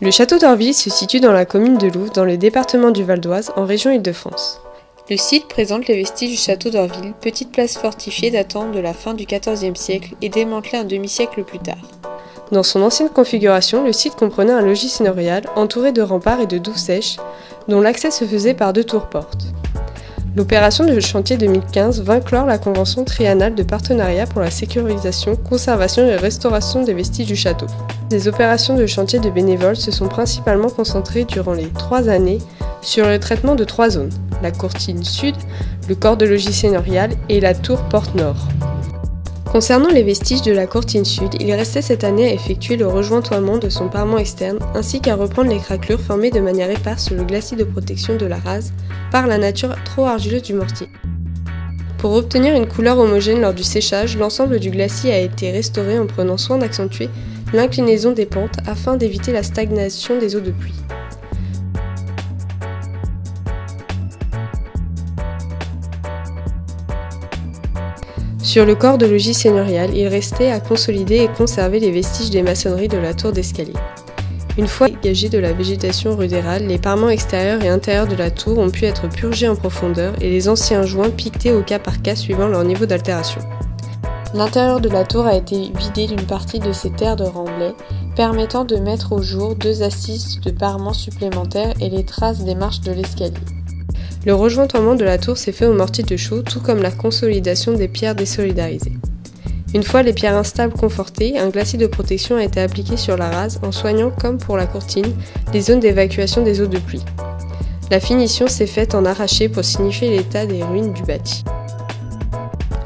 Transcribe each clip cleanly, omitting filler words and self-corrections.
Le château d'Orville se situe dans la commune de Louvres, dans le département du Val d'Oise, en région Île-de-France. Le site présente les vestiges du château d'Orville, petite place fortifiée datant de la fin du XIVe siècle et démantelée un demi-siècle plus tard. Dans son ancienne configuration, le site comprenait un logis seigneurial entouré de remparts et de douves sèches, dont l'accès se faisait par 2 tours-portes. L'opération de chantier 2015 vint clore la convention triennale de partenariat pour la sécurisation, conservation et restauration des vestiges du château. Les opérations de chantier de bénévoles se sont principalement concentrées durant les 3 années sur le traitement de 3 zones, la courtine sud, le corps de logis seigneurial et la tour porte nord. Concernant les vestiges de la courtine sud, il restait cette année à effectuer le rejointoiement de son parement externe ainsi qu'à reprendre les craquelures formées de manière éparse sur le glacis de protection de la rase par la nature trop argileuse du mortier. Pour obtenir une couleur homogène lors du séchage, l'ensemble du glacis a été restauré en prenant soin d'accentuer l'inclinaison des pentes afin d'éviter la stagnation des eaux de pluie. Sur le corps de logis seigneurial, il restait à consolider et conserver les vestiges des maçonneries de la tour d'escalier. Une fois dégagés de la végétation rudérale, les parements extérieurs et intérieurs de la tour ont pu être purgés en profondeur et les anciens joints piquetés au cas par cas suivant leur niveau d'altération. L'intérieur de la tour a été vidé d'une partie de ses terres de remblai, permettant de mettre au jour 2 assises de parements supplémentaires et les traces des marches de l'escalier. Le rejointoiement de la tour s'est fait au mortier de chaux, tout comme la consolidation des pierres désolidarisées. Une fois les pierres instables confortées, un glacis de protection a été appliqué sur la rase en soignant, comme pour la courtine, les zones d'évacuation des eaux de pluie. La finition s'est faite en arraché pour signifier l'état des ruines du bâti.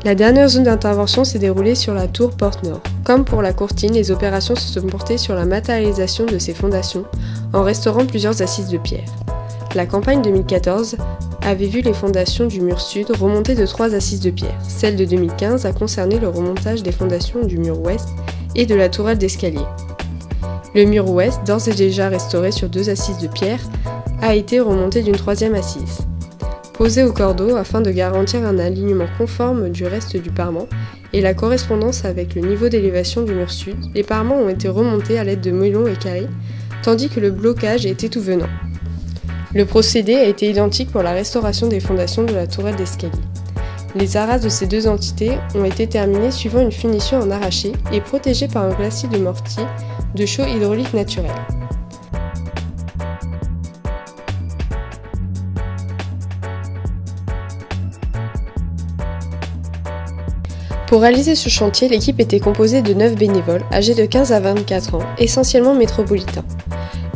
La dernière zone d'intervention s'est déroulée sur la tour porte nord. Comme pour la courtine, les opérations se sont portées sur la matérialisation de ses fondations en restaurant plusieurs assises de pierre. La campagne 2014 avait vu les fondations du mur sud remonter de 3 assises de pierre. Celle de 2015 a concerné le remontage des fondations du mur ouest et de la tourelle d'escalier. Le mur ouest, d'ores et déjà restauré sur 2 assises de pierre, a été remonté d'une 3e assise. Posé au cordeau afin de garantir un alignement conforme du reste du parement et la correspondance avec le niveau d'élévation du mur sud, les parements ont été remontés à l'aide de moellons et carrés, tandis que le blocage était tout venant. Le procédé a été identique pour la restauration des fondations de la tourelle d'escalier. Les arrases de ces 2 entités ont été terminées suivant une finition en arraché et protégées par un glacis de mortier de chaux hydraulique naturel. Pour réaliser ce chantier, l'équipe était composée de 9 bénévoles âgés de 15 à 24 ans, essentiellement métropolitains.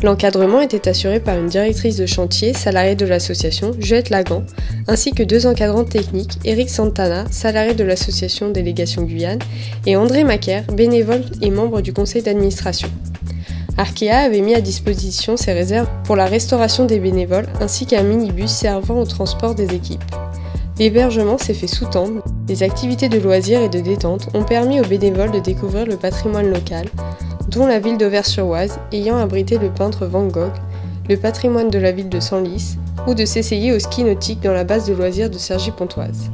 L'encadrement était assuré par une directrice de chantier, salariée de l'association, Juliette Lagan, ainsi que 2 encadrants techniques, Eric Santana, salarié de l'association Délégation Guyane, et André Macaire, bénévole et membre du conseil d'administration. Arkea avait mis à disposition ses réserves pour la restauration des bénévoles, ainsi qu'un minibus servant au transport des équipes. L'hébergement s'est fait sous tente. Les activités de loisirs et de détente ont permis aux bénévoles de découvrir le patrimoine local, dont la ville d'Auvers-sur-Oise, ayant abrité le peintre Van Gogh, le patrimoine de la ville de Senlis, ou de s'essayer au ski nautique dans la base de loisirs de Cergy-Pontoise.